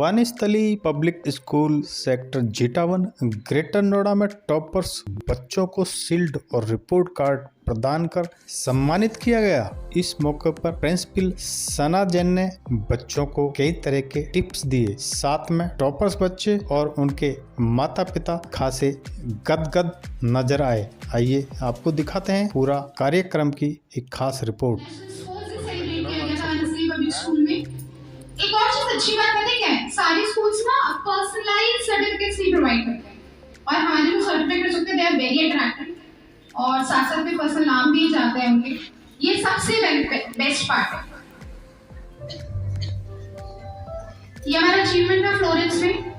Banasthali public school sector Zeta one greater Noida में toppers बच्चों को शील्ड और रिपोर्ट कार्ड प्रदान कर सम्मानित किया गया। इस मौके पर प्रिंसिपल सना जैन ने बच्चों को कई तरह के टिप्स दिए। साथ में टॉपर्स बच्चे और उनके माता पिता खासे गदगद नजर आए। आइए आपको दिखाते हैं पूरा कार्यक्रम की एक खास रिपोर्ट। एक और चीज अच्छी बात पता क्या है, सारे स्कूल्स ना पर्सनलाइज्ड सर्टिफिकेट्स भी प्रोवाइड करते हैं और हमारे जो सर्टिफिकेट्स होते हैं दे आर वेरी अट्रैक्टिव और साथ साथ में पर्सनल नाम भी जाते हैं उनके। ये सबसे बेस्ट पार्ट है। ये हमारा अचीवमेंट है फ्लोरेंस में।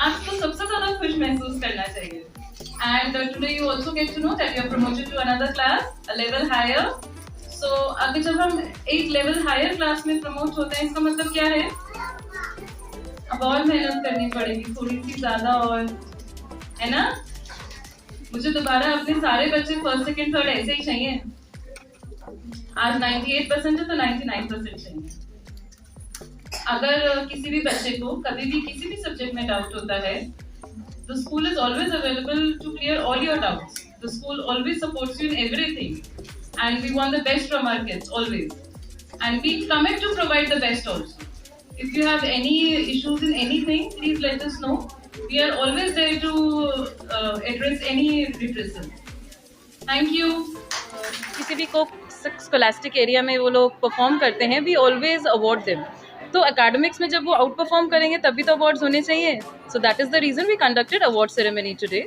आपको सबसे ज्यादा खुश महसूस करना चाहिए। And today you also get to know that you are promoted to another class, a level higher. So अगर जब हम एक level higher class में promote होते हैं, इसका मतलब क्या है? अब और मेहनत करनी पड़ेगी, थोड़ी सी ज्यादा और, है ना? मुझे दोबारा अपने सारे बच्चे फर्स्ट सेकंड थर्ड ऐसे ही चाहिए। आज 98% है तो 99% चाहिए। अगर किसी भी बच्चे को कभी भी किसी भी सब्जेक्ट में डाउट होता है, the school is always available to clear all your doubts. The school always supports you in everything, and we want the best from our kids always, and we commit to provide the best also. If you have any issues in anything, please let us know. We are always there to address any reprisal. Thank you. किसी भी को scholastic area में वो लोग perform करते हैं, we always award them. तो academics में जब वो आउट परफॉर्म करेंगे तभी तो अवार्ड्स होने चाहिए। So that is the reason we conducted award ceremony today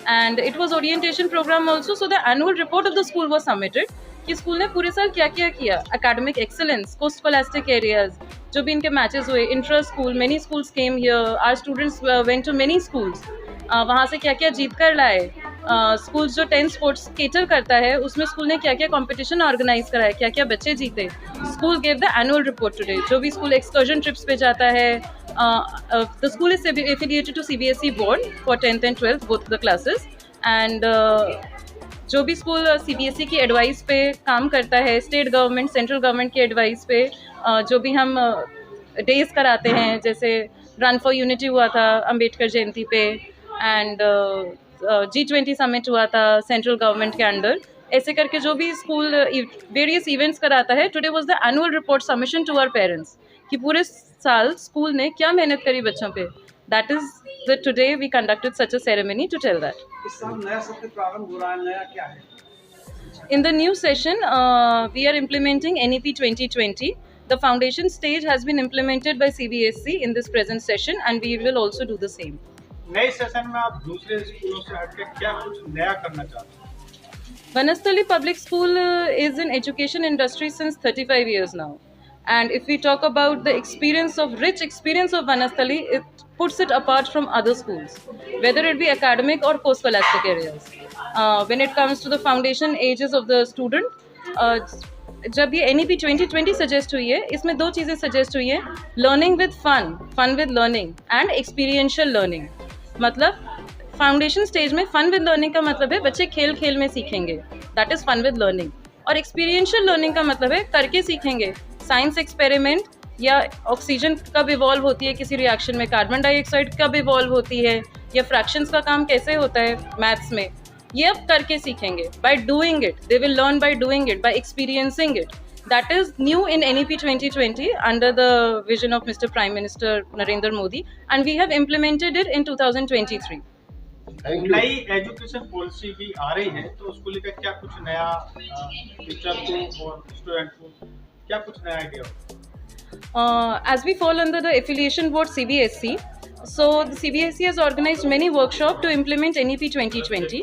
and it was orientation programme also. So the annual report of the school was submitted कि स्कूल ने पूरे साल क्या क्या किया, academic excellence, co-scholastic areas, जो भी इनके मैचेस हुए, intra school, many schools came here, our students went to many schools, वहाँ से क्या क्या जीत कर लाए। स्कूल जो 10 स्पोर्ट्स केटर करता है उसमें स्कूल ने क्या क्या कंपटीशन ऑर्गेनाइज कराया, क्या क्या बच्चे जीते। School gave the annual report today. जो भी स्कूल एक्सकर्जन ट्रिप्स पे जाता है, the school is affiliated to CBSE board for 10th and 12th both the classes and जो भी स्कूल CBSE की एडवाइस पे काम करता है, स्टेट गवर्नमेंट सेंट्रल गवर्नमेंट की एडवाइस पे जो भी हम डेज कराते हैं, जैसे रन फॉर यूनिटी हुआ था अंबेडकर जयंती पे एंड G20 समिट हुआ था सेंट्रल गवर्नमेंट के अंडर, ऐसे करके जो भी स्कूल वेरियस इवेंट्स कराता है। Today was the annual report submission to our parents कि पूरे साल स्कूल ने क्या मेहनत करी बच्चों पे। That is the today we conducted such a ceremony to tell that. इस साल नया सत्र प्रारंभ हो रहा है, नया क्या है? In the new session, we are implementing NEP 2020. The foundation stage has been implemented by CBSE in this present session and we will also do the same. नए सेशन में आप दूसरे स्कूलों से हटके क्या कुछ नया करना चाहते हैं? Vanasthali Public School is in education industry since 35 years now. And if we talk about the rich experience of Vanasthali, it puts it apart from other schools, whether it be academic or post-scholastic areas. When it comes to the foundation ages of the student, जब ये NEP 2020 suggest हुई है, इसमें दो चीज़ें suggest हुई है, learning with fun with learning and experiential learning. मतलब फाउंडेशन स्टेज में फन विद लर्निंग का मतलब है बच्चे खेल खेल में सीखेंगे, that is fun with learning. और एक्सपीरियंशियल लर्निंग का मतलब है करके सीखेंगे, साइंस एक्सपेरिमेंट या ऑक्सीजन कब इवॉल्व होती है किसी रिएक्शन में, कार्बन डाइऑक्साइड कब इवॉल्व होती है, या फ्रैक्शंस का काम कैसे होता है मैथ्स में, ये अब करके सीखेंगे। By doing it they will learn, by doing it, by experiencing it. That is new in NEP 2020 under the vision of Mr. Prime Minister Narendra Modi, and we have implemented it in 2023. नई education policy भी आ रही है, तो उसको लेकर क्या कुछ नया टीचर को और स्टूडेंट को क्या कुछ नया idea? As we fall under the affiliation board CBSE, So the CBSE has organized many workshops to implement NEP 2020.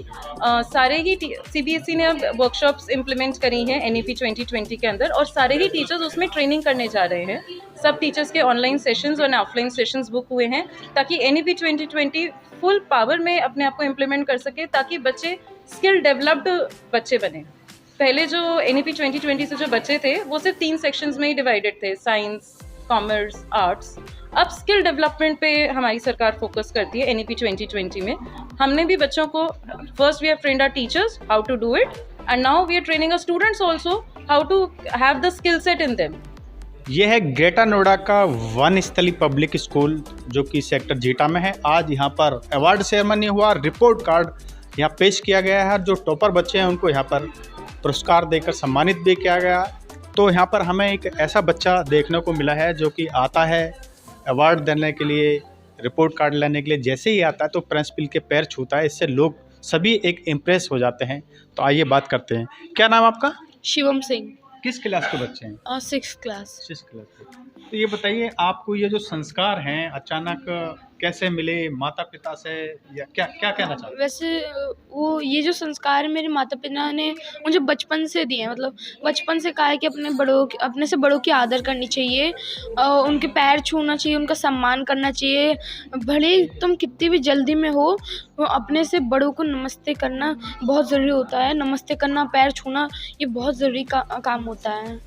सारे ही CBSE ने अब workshops implement करी हैं NEP 2020 के अंदर, और सारे ही टीचर्स उसमें ट्रेनिंग करने जा रहे हैं। सब टीचर्स के ऑनलाइन सेशंस और ऑफलाइन सेशंस बुक हुए हैं ताकि NEP 2020 फुल पावर में अपने आप को इम्प्लीमेंट कर सके, ताकि बच्चे स्किल डेवलप्ड बच्चे बने। पहले जो NEP 2020 से जो बच्चे थे वो सिर्फ 3 सेक्शंस में ही डिवाइडेड थे, साइंस, कॉमर्स, आर्ट्स। अब स्किल डेवलपमेंट पे हमारी सरकार फोकस करती है NEP 2020 में। हमने भी बच्चों को first we have trained our teachers how to do it, and now we are training our students also how to have the skill set in them. यह है ग्रेटर नोएडा का वनस्थली पब्लिक स्कूल जो कि सेक्टर जीटा में है। आज यहाँ पर अवार्ड सेरेमनी हुआ, रिपोर्ट कार्ड यहाँ पेश किया गया है। जो टॉपर बच्चे हैं उनको यहाँ पर पुरस्कार देकर सम्मानित भी किया गया। तो यहाँ पर हमें एक ऐसा बच्चा देखने को मिला है जो कि आता है अवार्ड देने के लिए, रिपोर्ट कार्ड लेने के लिए। जैसे ही आता है तो प्रिंसिपल के पैर छूता है। इससे लोग सभी एक इम्प्रेस हो जाते हैं। तो आइए बात करते हैं। क्या नाम आपका? शिवम सिंह। किस क्लास के बच्चे हैं? 6th class. 6th क्लास के। तो ये बताइए, आपको ये जो संस्कार हैं अचानक कैसे मिले, माता पिता से, या क्या क्या कहना चाहते हैं? वैसे वो ये जो संस्कार मेरे माता पिता ने मुझे बचपन से दिए हैं, मतलब बचपन से कहा है कि अपने से बड़ों की आदर करनी चाहिए, उनके पैर छूना चाहिए, उनका सम्मान करना चाहिए। भले ही तुम कितनी भी जल्दी में हो, अपने से बड़ों को नमस्ते करना बहुत ज़रूरी होता है। नमस्ते करना, पैर छूना, ये बहुत ज़रूरी काम होता है।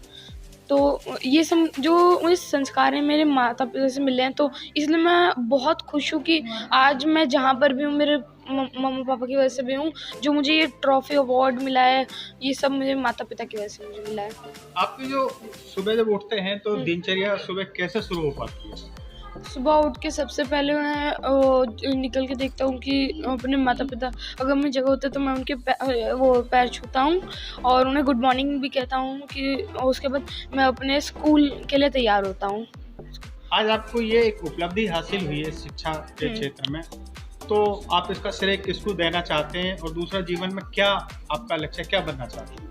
तो ये सब जो मुझे संस्कार हैं मेरे माता पिता से मिले हैं, तो इसलिए मैं बहुत खुश हूँ कि आज मैं जहाँ पर भी हूँ मेरे मम्मी पापा की वजह से भी हूँ। जो मुझे ये ट्रॉफी अवार्ड मिला है, ये सब मेरे माता पिता की वजह से मुझे मिला है। आपकी जो सुबह जब उठते हैं तो दिनचर्या सुबह कैसे शुरू हो पाती है? सुबह उठ के सबसे पहले मैं निकल के देखता हूँ कि अपने माता पिता अगर मैं जगह होते तो मैं उनके पैर छूता हूँ और उन्हें गुड मॉर्निंग भी कहता हूँ कि उसके बाद मैं अपने स्कूल के लिए तैयार होता हूँ। आज आपको ये एक उपलब्धि हासिल हुई है शिक्षा के क्षेत्र में, तो आप इसका श्रेय किसको देना चाहते हैं और दूसरा जीवन में क्या आपका लक्ष्य, क्या बनना चाहते हैं?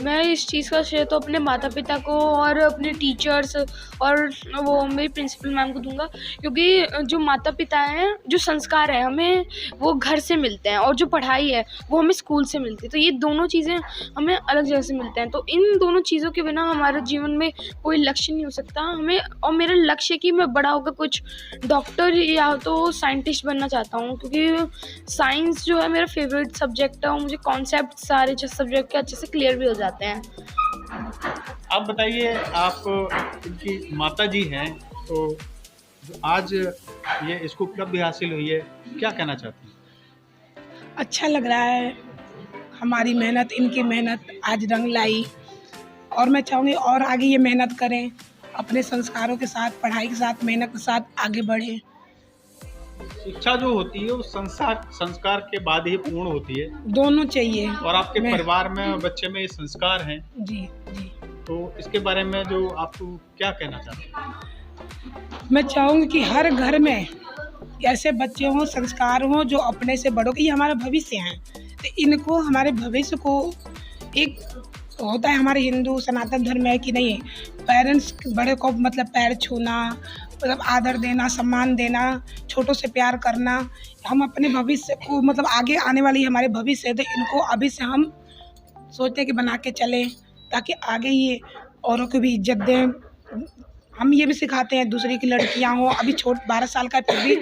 मैं इस चीज़ का श्रेय तो अपने माता पिता को और अपने टीचर्स और वो मेरी प्रिंसिपल मैम को दूंगा, क्योंकि जो माता पिता हैं, जो संस्कार है हमें वो घर से मिलते हैं और जो पढ़ाई है वो हमें स्कूल से मिलती है। तो ये दोनों चीज़ें हमें अलग जगह से मिलते हैं। तो इन दोनों चीज़ों के बिना हमारे जीवन में कोई लक्ष्य नहीं हो सकता हमें। और मेरा लक्ष्य है कि मैं बड़ा होकर कुछ डॉक्टर या तो साइंटिस्ट बनना चाहता हूँ, क्योंकि साइंस जो है मेरा फेवरेट सब्जेक्ट है और मुझे कॉन्सेप्ट सारे सब्जेक्ट के से क्लियर भी हो जाते हैं। आप बताइए, आप इनकी माता जी हैं, तो आज ये इसको उपलब्धि हासिल हुई है, क्या कहना चाहती हैं? अच्छा लग रहा है, हमारी मेहनत, इनकी मेहनत आज रंग लाई, और मैं चाहूँगी और आगे ये मेहनत करें, अपने संस्कारों के साथ, पढ़ाई के साथ, मेहनत के साथ आगे बढ़ें। शिक्षा जो होती है वो संस्कार के बाद ही पूर्ण होती है। दोनों चाहिए। और आपके परिवार में और बच्चे में ये संस्कार हैं। जी जी। तो इसके बारे में जो आपको क्या कहना चाहते हैं? मैं चाहूँगी कि हर घर में ऐसे बच्चे हों, संस्कार हों, जो अपने से बड़ों के, ये हमारा भविष्य हैं, तो इनको, हमारे भविष्य को, एक होता है हमारे हिंदू सनातन धर्म है कि नहीं, पेरेंट्स बड़े को मतलब पैर छूना, मतलब आदर देना, सम्मान देना, छोटों से प्यार करना। हम अपने भविष्य को, मतलब आगे आने वाली हमारे भविष्य है, तो इनको अभी से हम सोचते हैं कि बना के चलें, ताकि आगे ये औरों को भी इज्जत दें। हम ये भी सिखाते हैं दूसरी की लड़कियां हो, अभी 12 साल का फिर भी,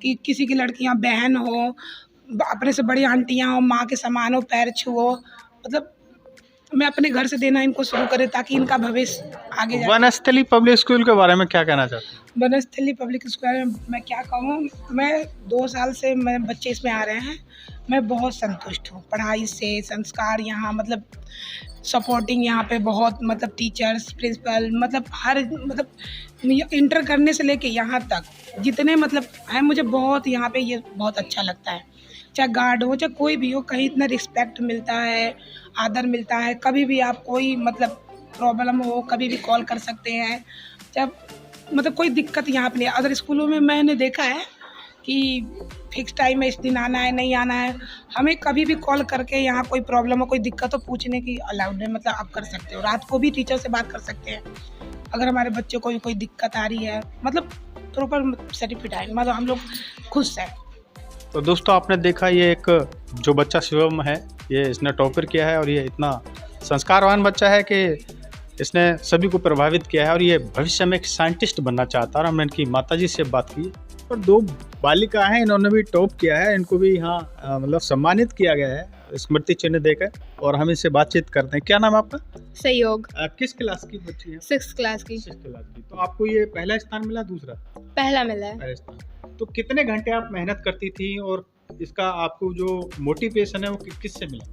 कि किसी की लड़कियां बहन हो, अपने से बड़ी आंटियां हो, माँ के समान हो, पैर छुओ, मतलब मैं अपने घर से देना इनको शुरू करें ताकि इनका भविष्य आगे जाए। वनस्थली पब्लिक स्कूल के बारे में क्या कहना चाहते हैं? वनस्थली पब्लिक स्कूल में मैं क्या कहूँ, मैं 2 साल से बच्चे इसमें आ रहे हैं, मैं बहुत संतुष्ट हूँ पढ़ाई से, संस्कार यहाँ, मतलब सपोर्टिंग यहाँ पे बहुत, मतलब टीचर्स, प्रिंसिपल, मतलब हर, मतलब इंटर करने से लेके यहाँ तक जितने मतलब हैं, मुझे बहुत यहाँ पे ये बहुत अच्छा लगता है। चाहे गार्ड हो, चाहे कोई भी हो, कहीं इतना रिस्पेक्ट मिलता है, आदर मिलता है। कभी भी आप कोई मतलब प्रॉब्लम हो, कभी भी कॉल कर सकते हैं। जब मतलब कोई दिक्कत यहाँ पे नहीं। अदर स्कूलों में मैंने देखा है कि फिक्स टाइम में इस दिन आना है, नहीं आना है, हमें कभी भी कॉल करके यहाँ कोई प्रॉब्लम हो, कोई दिक्कत हो, पूछने की अलाउड है, मतलब आप कर सकते हो। रात को भी टीचर से बात कर सकते हैं अगर हमारे बच्चों को कोई दिक्कत आ रही है, मतलब प्रॉपर सर्टिफिकेट मतलब हम लोग खुश हैं। तो दोस्तों आपने देखा ये एक जो बच्चा शिवम है, ये इसने टॉपर किया है और ये इतना संस्कारवान बच्चा है कि इसने सभी को प्रभावित किया है और ये भविष्य में एक साइंटिस्ट बनना चाहता है। और हमने इनकी माताजी से बात की और दो बालिका हैं, इन्होंने भी टॉप किया है, इनको भी यहाँ मतलब सम्मानित किया गया है स्मृति चिन्ह देकर। और हम इनसे बातचीत करते हैं। क्या नाम है आपका? सहयोग, किस क्लास की बच्ची है? 6th क्लास की। 6th क्लास की। तो आपको ये पहला स्थान मिला, दूसरा? पहला मिला है। पहला स्थान। तो कितने घंटे आप मेहनत करती थी और इसका आपको जो मोटिवेशन है वो किससे मिला?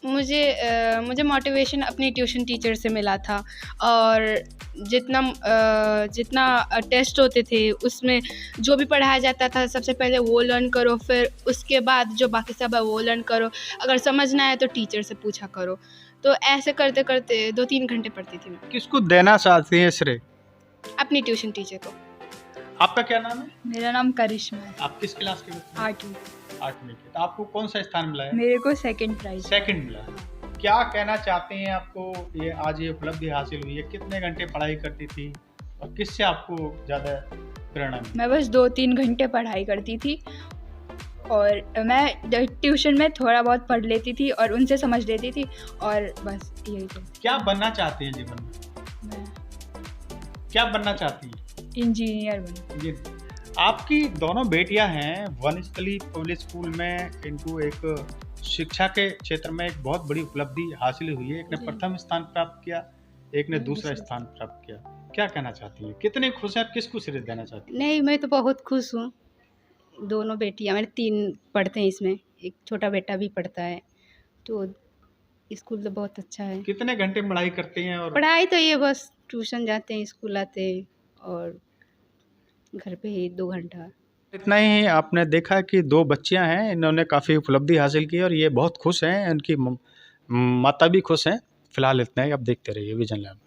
मुझे मोटिवेशन अपनी ट्यूशन टीचर से मिला था। और जितना टेस्ट होते थे उसमें जो भी पढ़ाया जाता था सबसे पहले वो लर्न करो, फिर उसके बाद जो बाकी सब है वो लर्न करो। अगर समझना है तो टीचर से पूछा करो। तो ऐसे करते करते 2-3 घंटे पढ़ती थी मैं। किसको देना चाहती हैं श्रेय? अपनी ट्यूशन टीचर को। आपका क्या नाम है? मेरा नाम करिश्मा है। आप किस क्लास के बच्चे हैं? 8वीं। 8वीं के। तो आपको कौन सा स्थान मिला है? मेरे को 2nd प्राइज। सेकंड मिला है। क्या कहना चाहते हैं आपको ये आज ये उपलब्धि हासिल हुई है? कितने घंटे पढ़ाई करती थी और किससे आपको ज़्यादा प्रेरणा मिली? मैं बस 2-3 घंटे पढ़ाई करती थी और मैं ट्यूशन में थोड़ा बहुत पढ़ लेती थी और उनसे समझ लेती थी और बस यही था। क्या बनना चाहती हैं जीवन में? मैं क्या बनना चाहती हैं? इंजीनियर बनी। जी। आपकी दोनों बेटियां हैं वनस्थली पब्लिक स्कूल में, इनको एक शिक्षा के क्षेत्र में एक बहुत बड़ी उपलब्धि हासिल हुई है। एक ने जी। प्रथम स्थान प्राप्त किया, एक ने दूसरा स्थान प्राप्त किया। क्या कहना चाहती है? कितने खुश हैं? किसको श्रेय देना चाहती है? नहीं, मैं तो बहुत खुश हूँ। दोनों बेटियाँ मेरे 3 पढ़ते हैं इसमें, एक छोटा बेटा भी पढ़ता है। तो स्कूल तो बहुत अच्छा है। कितने घंटे पढ़ाई करते हैं? और पढ़ाई तो ये बस ट्यूशन जाते हैं, स्कूल आते हैं और घर पे ही 2 घंटा। इतना ही आपने देखा कि 2 बच्चियां हैं, इन्होंने काफ़ी उपलब्धि हासिल की और ये बहुत खुश हैं, इनकी माता भी खुश हैं। फिलहाल इतना ही, आप देखते रहिए विजन लैब।